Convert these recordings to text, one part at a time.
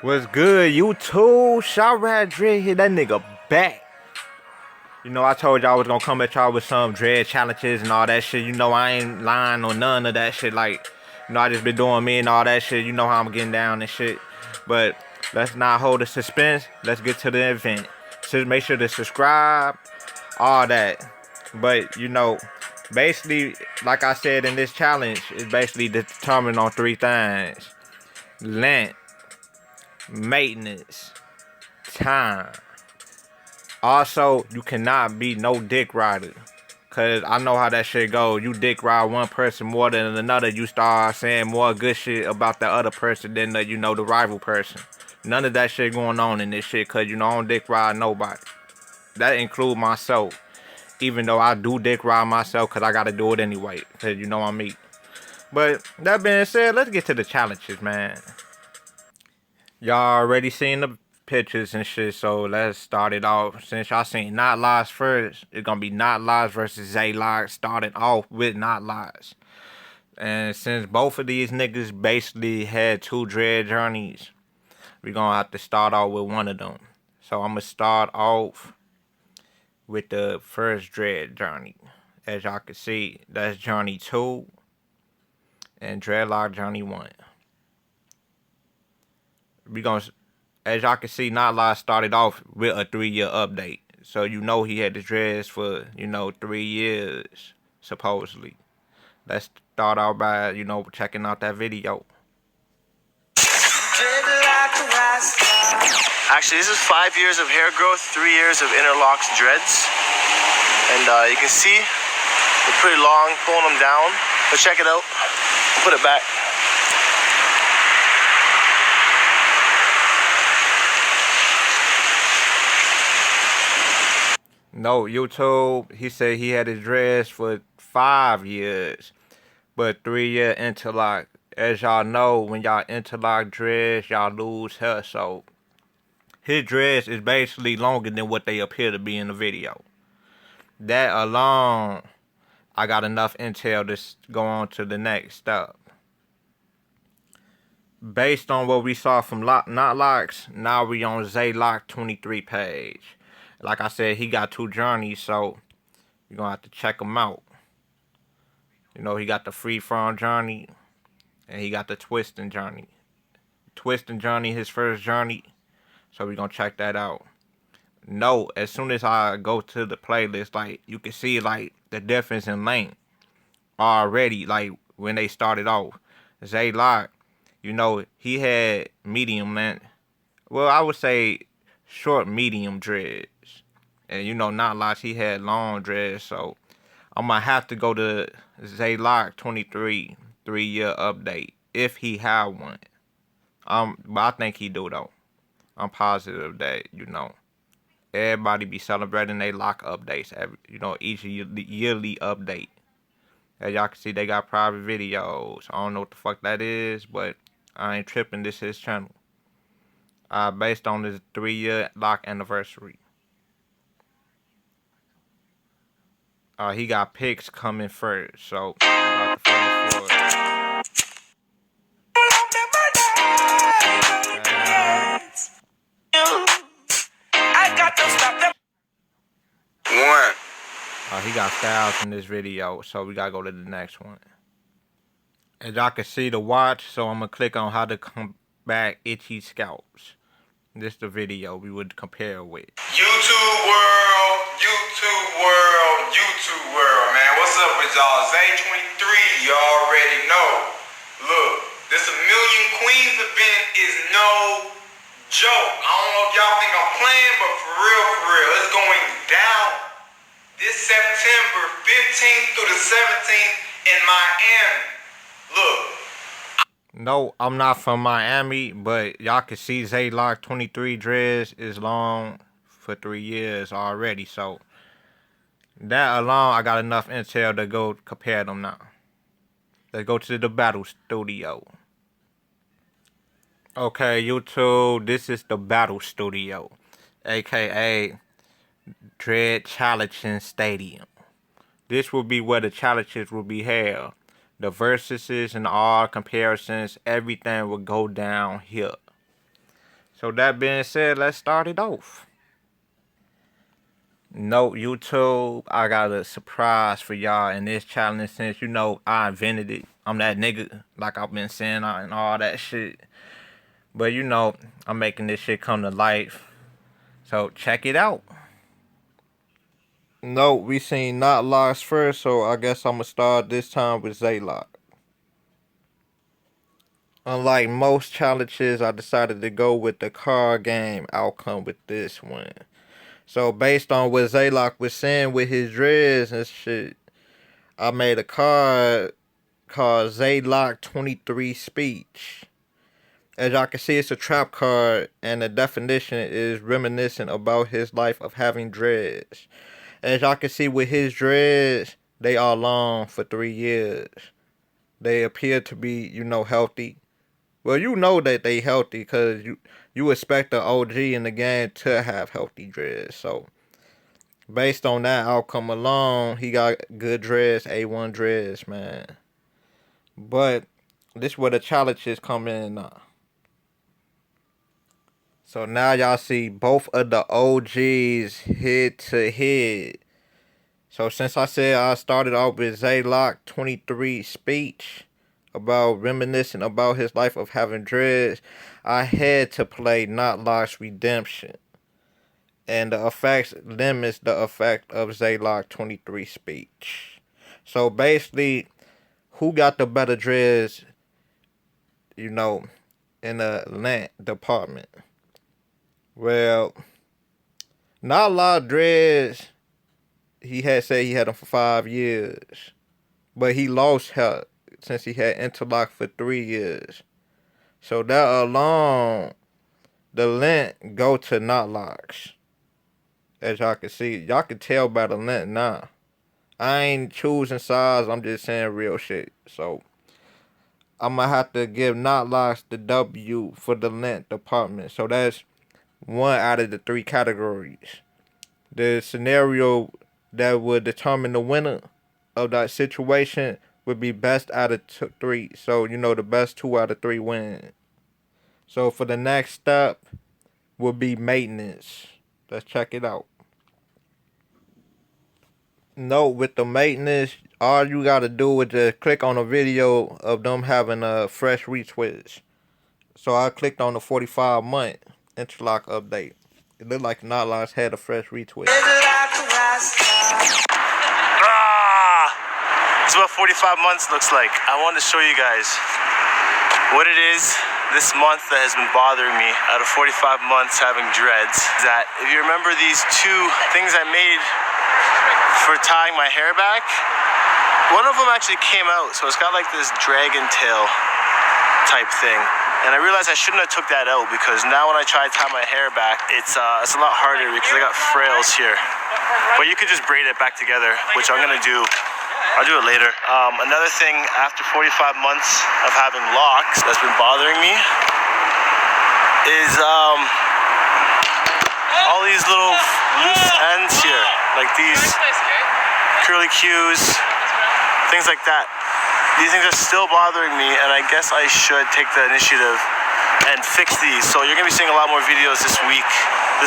What's good, YouTube? Shot Dread hit that nigga back. You know, I told y'all I was gonna come at y'all with some dread challenges and all that shit. You know, I ain't lying on none of that shit. Like, you know, I just been doing me and all that shit. You know how I'm getting down and shit. But let's not hold the suspense. Let's get to the event. So make sure to subscribe, all that. But, you know, basically, like I said in this challenge, it's basically determined on 3 things. Length, maintenance, time. Also, you cannot be no dick rider. Cause I know how that shit go. You dick ride one person more than another, you start saying more good shit about the other person than the, you know, the rival person. None of that shit going on in this shit, cause you know I don't dick ride nobody. That include myself. Even though I do dick ride myself, cause I gotta do it anyway. Cause you know I'm me. But that being said, let's get to the challenges, man. Y'all already seen the pictures and shit, so let's start it off. Since y'all seen Knotlocks first, it's gonna be Knotlocks versus Dreadlock. Started off with Knotlocks. And since both of these niggas basically had 2 dread journeys, we're gonna have to start off with one of them. So I'm gonna start off with the first dread journey. As y'all can see, that's journey 2 and Dreadlock journey 1. We gonna, as y'all can see, Knotlocks started off with a 3-year update. So you know he had the dreads for, you know, 3 years, supposedly. Let's start out by, you know, checking out that video. Actually, this is 5 years of hair growth, 3 years of interlocks dreads. And you can see they're pretty long, pulling them down. But check it out. I'll put it back. No, YouTube, he said he had his dreads for 5 years, but 3-year interlock. As y'all know, when y'all interlock dreads, y'all lose hair, so his dreads is basically longer than what they appear to be in the video. That alone, I got enough intel to go on to the next step. Based on what we saw from Knotlocks, now we on Dreadlock 23 page. Like I said, he got 2 journeys, so you're gonna have to check him out. You know, he got the free from journey, and he got the twisting journey. Twisting journey, his first journey, so we're gonna check that out. No, as soon as I go to the playlist, like, you can see, like, the difference in length already, like, when they started off. Dreadlock, you know, he had medium length. Well, I would say short, medium dreads. And, you know, Knotlocks, he had long dreads, so I'm going to have to go to Dreadlock 23, 3-year update, if he had one. But I think he do, though. I'm positive that, you know, everybody be celebrating their lock updates, you know, each yearly update. As y'all can see, they got private videos. I don't know what the fuck that is, but I ain't tripping. This is his channel. Based on his 3-year lock anniversary. He got pics coming first, so I'm about to fast forward. He got styles in this video, so we gotta go to the next one. As y'all can see the watch, so I'm gonna click on how to combat itchy scalps. This is the video we would compare with. YouTube world, man. What's up with y'all? Zay23, you already know. Look, this A Million Queens event is no joke. I don't know if y'all think I'm playing, but for real, it's going down this September 15th through the 17th in Miami. Look. No, I'm not from Miami, but y'all can see Dreadlock 23 dreads is long for 3 years already, so that alone, I got enough intel to go compare them now. Let's go to the battle studio. Okay, YouTube, this is the Battle Studio, aka Dread Challenging Stadium. This will be where the challenges will be held. The versuses and all comparisons, everything will go down here. So that being said, let's start it off. Note YouTube, I got a surprise for y'all in this challenge since you know I invented it. I'm that nigga, like I've been saying and all that shit. But you know, I'm making this shit come to life. So check it out. No, we seen Knotlocks first, so I guess I'm gonna start this time with Dreadlock. Unlike most challenges, I decided to go with the card game outcome with this one. So based on what Dreadlock was saying with his dreads and shit, I made a card called Dreadlock 23 Speech. As y'all can see, it's a trap card, and the definition is reminiscent about his life of having dreads. As y'all can see with his dreads, they are long for 3 years. They appear to be, you know, healthy. Well, you know that they healthy because you expect the OG in the game to have healthy dreads. So, based on that outcome alone, he got good dreads, A1 dreads, man. But this is where the challenges come in now. So now y'all see both of the OGs head to head. So since I said I started off with Dreadlock 23 Speech about reminiscing about his life of having dreads, I had to play Knotlocks Redemption. And the effects limits the effect of Dreadlock 23 Speech. So basically, who got the better dreads, you know, in the length department? Well, not a lot of dreads. He had said he had them for 5 years, but he lost health since he had interlock for 3 years. So that alone, the length go to Knotlocks. As y'all can see, y'all can tell by the length now. I ain't choosing size. I'm just saying real shit. So I'm gonna have to give Knotlocks the W for the length department. So that's 1 out of the 3 categories. The scenario that would determine the winner of that situation would be best out of 3. So, you know, the best 2 out of 3 win. So, for the next step would be maintenance. Let's check it out. Note with the maintenance, all you got to do is just click on a video of them having a fresh retwist. So, I clicked on the 45-month interlock update. It looked like Knotlocks had a fresh retwist. It's what 45 months looks like. I wanted to show you guys what it is this month that has been bothering me out of 45 months having dreads. That if you remember these 2 things I made for tying my hair back, one of them actually came out, so it's got like this dragon tail type thing. And I realized I shouldn't have took that out because now when I try to tie my hair back, it's a lot harder because I got frails here. But you could just braid it back together, which I'm gonna do. I'll do it later. Another thing after 45 months of having locks that's been bothering me is all these little loose ends here, like these curly cues, things like that. These things are still bothering me, and I guess I should take the initiative and fix these. So you're gonna be seeing a lot more videos this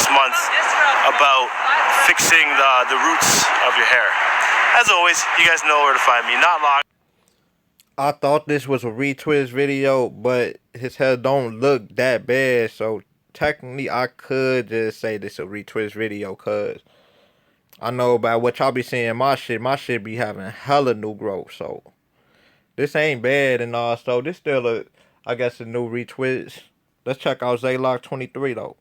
month, about fixing the roots of your hair. As always, you guys know where to find me. Knotlocks. I thought this was a retwist video, but his hair don't look that bad, so technically I could just say this a retwist video, cause I know about what y'all be seeing my shit be having hella new growth, so this ain't bad and all, so this still I guess a new retwist. Let's check out Dreadlock 23 though.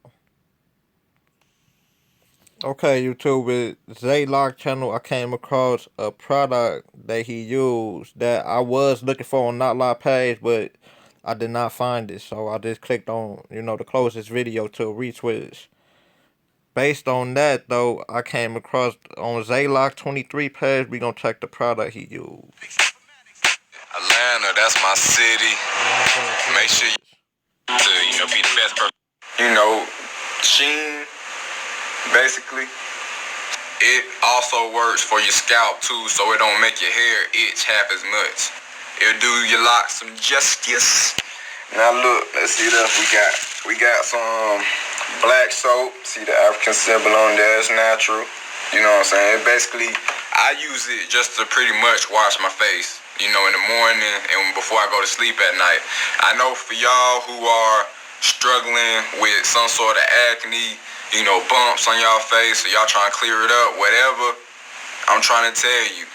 Okay, YouTube, with Dreadlock channel, I came across a product that he used that I was looking for on Knotlocks page, but I did not find it. So I just clicked on, you know, the closest video to a retwist. Based on that, though, I came across on Dreadlock 23 page, we gonna check the product he used. Atlanta, that's my city. Make sure you to, be the best person. Sheen, basically. It also works for your scalp too, so it don't make your hair itch half as much. It'll do your locks some justice. Now look, let's see what else we got. We got some black soap. See the African symbol on there, it's natural. You know what I'm saying? Basically, I use it just to pretty much wash my face, in the morning and before I go to sleep at night. I know for y'all who are struggling with some sort of acne, bumps on y'all face, or y'all trying to clear it up, whatever, I'm trying to tell you,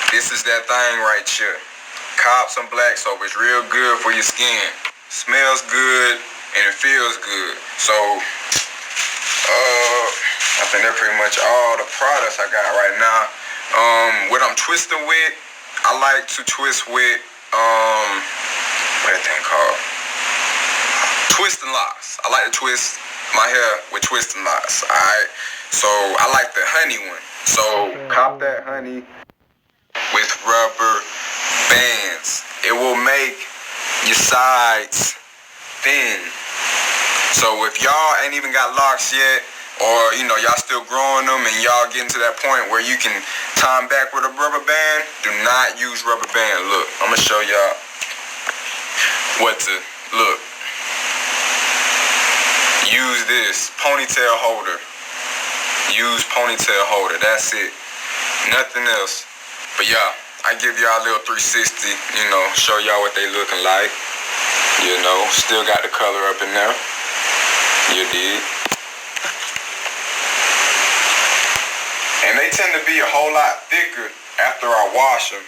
this is that thing right here. Cop some black soap. It's real good for your skin. Smells good and it feels good. So, I think that's pretty much all the products I got right now. What I'm twisting with, I like to twist with, what that thing called? Twisting locks. I like to twist my hair with twisting locks, alright? So, I like the honey one. So, cop that honey with rubber bands. It will make your sides thin. So if y'all ain't even got locks yet, or y'all still growing them and y'all getting to that point where you can tie them back with a rubber band, do not use rubber band. Look, I'm gonna show y'all what to look. Use this ponytail holder. Use ponytail holder. That's it. Nothing else. But yeah, I give y'all a little 360, show y'all what they looking like. Still got the color up in there. You did. And they tend to be a whole lot thicker after I wash them.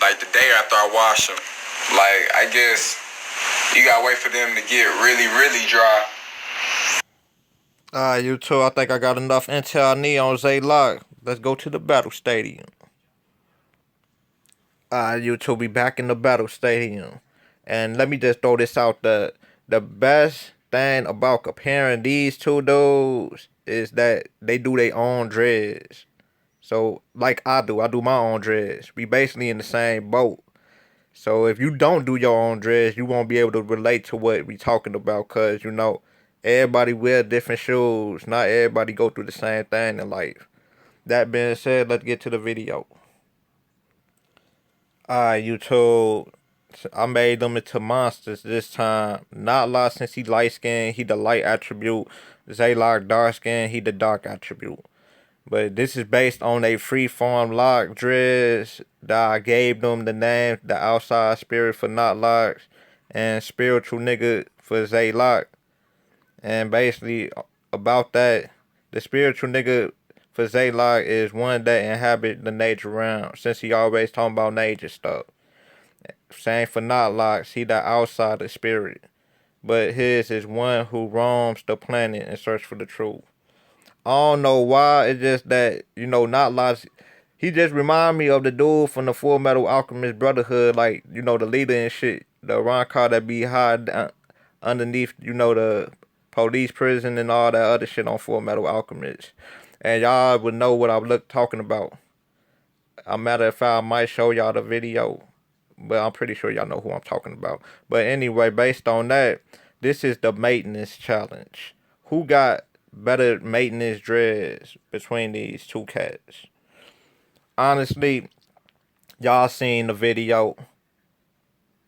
Like the day after I wash them. Like, I guess you gotta wait for them to get really, really dry. Alright, YouTube, I think I got enough intel I need on Dreadlock. Let's go to the battle stadium. YouTube, we back in the battle stadium. And let me just throw this out. The best thing about comparing these two dudes is that they do their own dreads. So, like I do my own dreads. We basically in the same boat. So, if you don't do your own dreads, you won't be able to relate to what we talking about. Because, everybody wear different shoes. Not everybody go through the same thing in life. That being said, let's get to the video. Alright, YouTube. I made them into monsters this time. Knotlocks, since he light skinned, he the light attribute. Dreadlock dark skinned, he the dark attribute. But this is based on a freeform lock dreads that I gave them the name, the outside spirit for Knotlocks and spiritual nigga for Dreadlock. And basically about that, the spiritual nigga for Dreadlock is one that inhabit the nature realm, since he always talking about nature stuff. Same for Knotlocks, he the outsider spirit. But his is one who roams the planet in search for the truth. I don't know why, it's just that, Knotlocks, he just remind me of the dude from the Full Metal Alchemist Brotherhood, like, the leader and shit. The Ron car that be hide underneath, the police prison and all that other shit on Full Metal Alchemist. And y'all would know what I'm talking about. A matter of fact, I might show y'all the video. But I'm pretty sure y'all know who I'm talking about. But anyway, based on that, this is the maintenance challenge. Who got better maintenance dreads between these two cats? Honestly, y'all seen the video.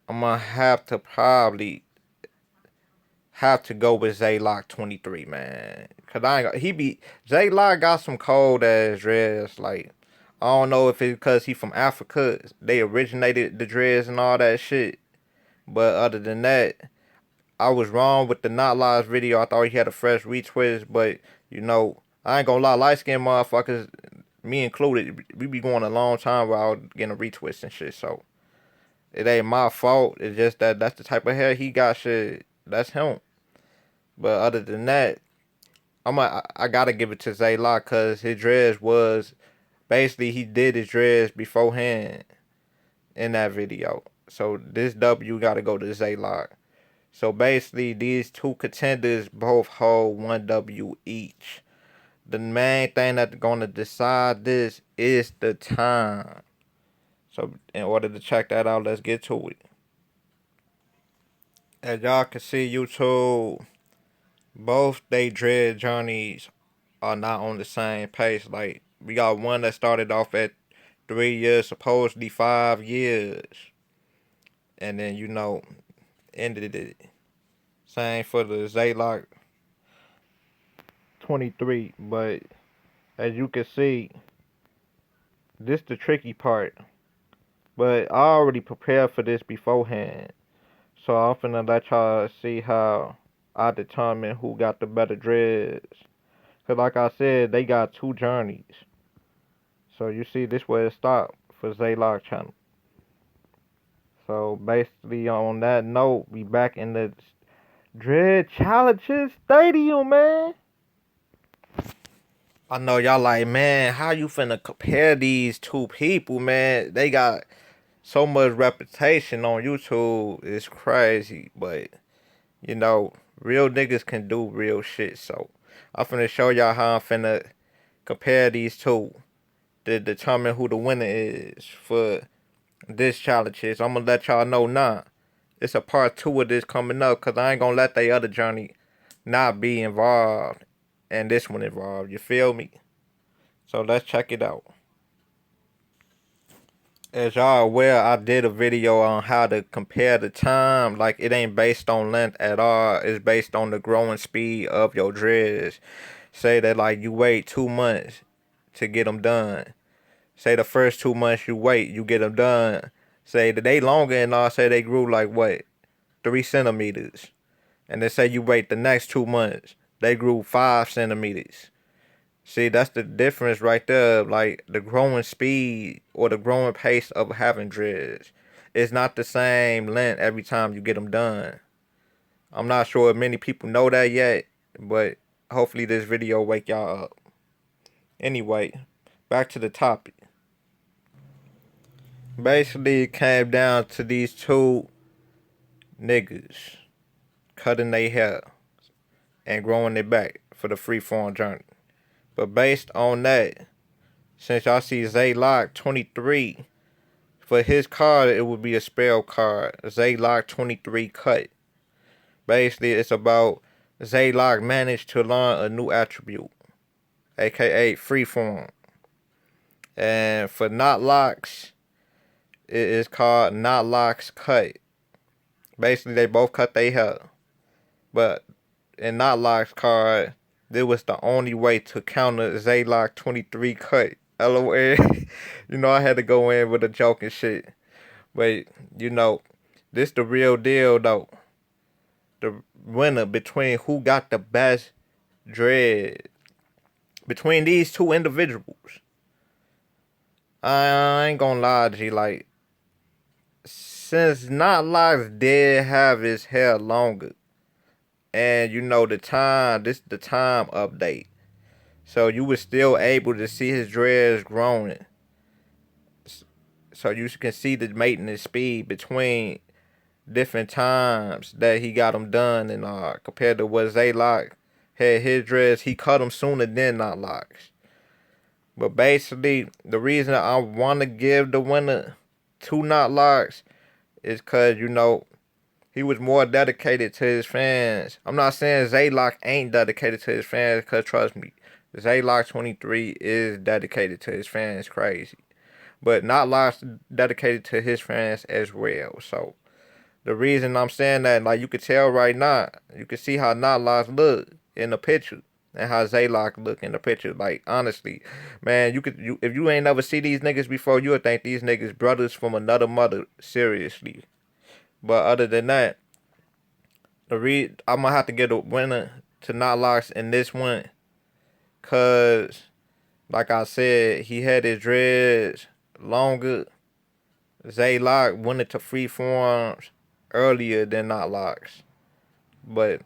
I'm gonna have to probably go with Dreadlock 23, man. Cause Dreadlock got some cold ass dreads. Like, I don't know if it's because he from Africa. They originated the dreads and all that shit. But other than that, I was wrong with the Knotlocks video. I thought he had a fresh retwist. But, I ain't gonna lie. Light-skinned motherfuckers, me included, we be going a long time without getting a retwist and shit. So, it ain't my fault. It's just that that's the type of hair he got. Shit, that's him. But other than that, I gotta give it to Dreadlock because his dreads was basically he did his dreads beforehand in that video. So this W gotta go to Dreadlock. So basically these two contenders both hold 1 W each. The main thing that's gonna decide this is the time. So in order to check that out, let's get to it. As y'all can see, YouTube, both they dread journeys are not on the same pace. Like, we got one that started off at 3 years, supposedly 5 years, and then ended it. Same for the Zaylock 23, but as you can see, this the tricky part. But I already prepared for this beforehand, so I'm finna let y'all see how I determine who got the better dreads. Cause like I said, they got two journeys. So you see, this where it stopped for Zaylock channel. So basically, on that note, we back in the Dread Challenges Stadium, man. I know y'all like, man, how you finna compare these two people, man? They got so much reputation on YouTube. It's crazy, but real niggas can do real shit. So I'm finna show y'all how I'm finna compare these two to determine who the winner is for this challenges. I'm gonna let y'all know now. It's a part 2 of this coming up, cause I ain't gonna let the other journey not be involved and this one involved. You feel me? So let's check it out. As y'all aware, I did a video on how to compare the time. Like, it ain't based on length at all. It's based on the growing speed of your dreads. Say that, like, you wait 2 months to get them done. Say the first 2 months you wait, you get them done. Say that they longer and all, say they grew like what? 3 centimeters. And then say you wait the next 2 months, they grew 5 centimeters. See, that's the difference right there. Like, the growing speed or the growing pace of having dreads. It's not the same length every time you get them done. I'm not sure if many people know that yet, but hopefully this video wake y'all up. Anyway, back to the topic. Basically, it came down to these two niggas cutting their hair and growing it back for the freeform journey. But based on that, since y'all see Zaylock 23, for his card, it would be a spell card. Zaylock 23 cut. Basically, it's about Zaylock managed to learn a new attribute, aka freeform. And for Knotlocks, it is called Knotlocks cut. Basically, they both cut their hair. But in Knotlocks card, this was the only way to counter Zaylock 23 cut. LOL. I had to go in with a joke and shit. But, this the real deal, though. The winner between who got the best dread. Between these two individuals. I ain't gonna lie to you, like, since Knotlocks did have his hair longer, and the time, this the time update. So you were still able to see his dreads growing. So you can see the maintenance speed between different times that he got them done and compared to what Zaylock had his dreads, he cut them sooner than Knotlocks. But basically, the reason I want to give the winner to Knotlocks is because, he was more dedicated to his fans. I'm not saying Zaylock ain't dedicated to his fans, because trust me, Zaylock 23 is dedicated to his fans crazy. But Knotlocks dedicated to his fans as well. So the reason I'm saying that, like, you could tell right now, you can see how Knotlocks look in the picture and how Zaylock look in the picture. Like, honestly, man, if you ain't never see these niggas before, you would think these niggas brothers from another mother, seriously. But other than that, I'm gonna have to get a winner to Knotlocks in this one, cause like I said, he had his dreads longer. Zaylock went into freeforms earlier than Knotlocks. But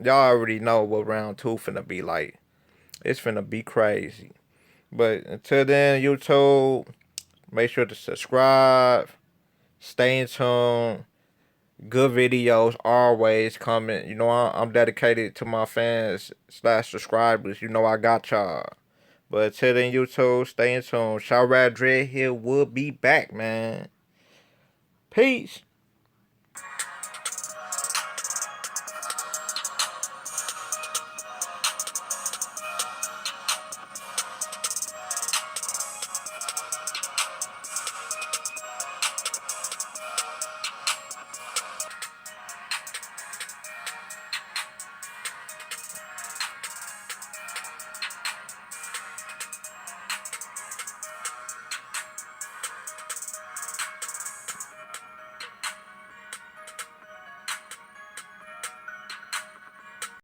y'all already know what round 2 finna be like. It's finna be crazy. But until then, YouTube, make sure to subscribe. Stay in tune. Good videos always coming. I'm dedicated to my fans / subscribers. I got y'all. But until then, YouTube, stay in tune. Shout Rad Dread here will be back, man. Peace.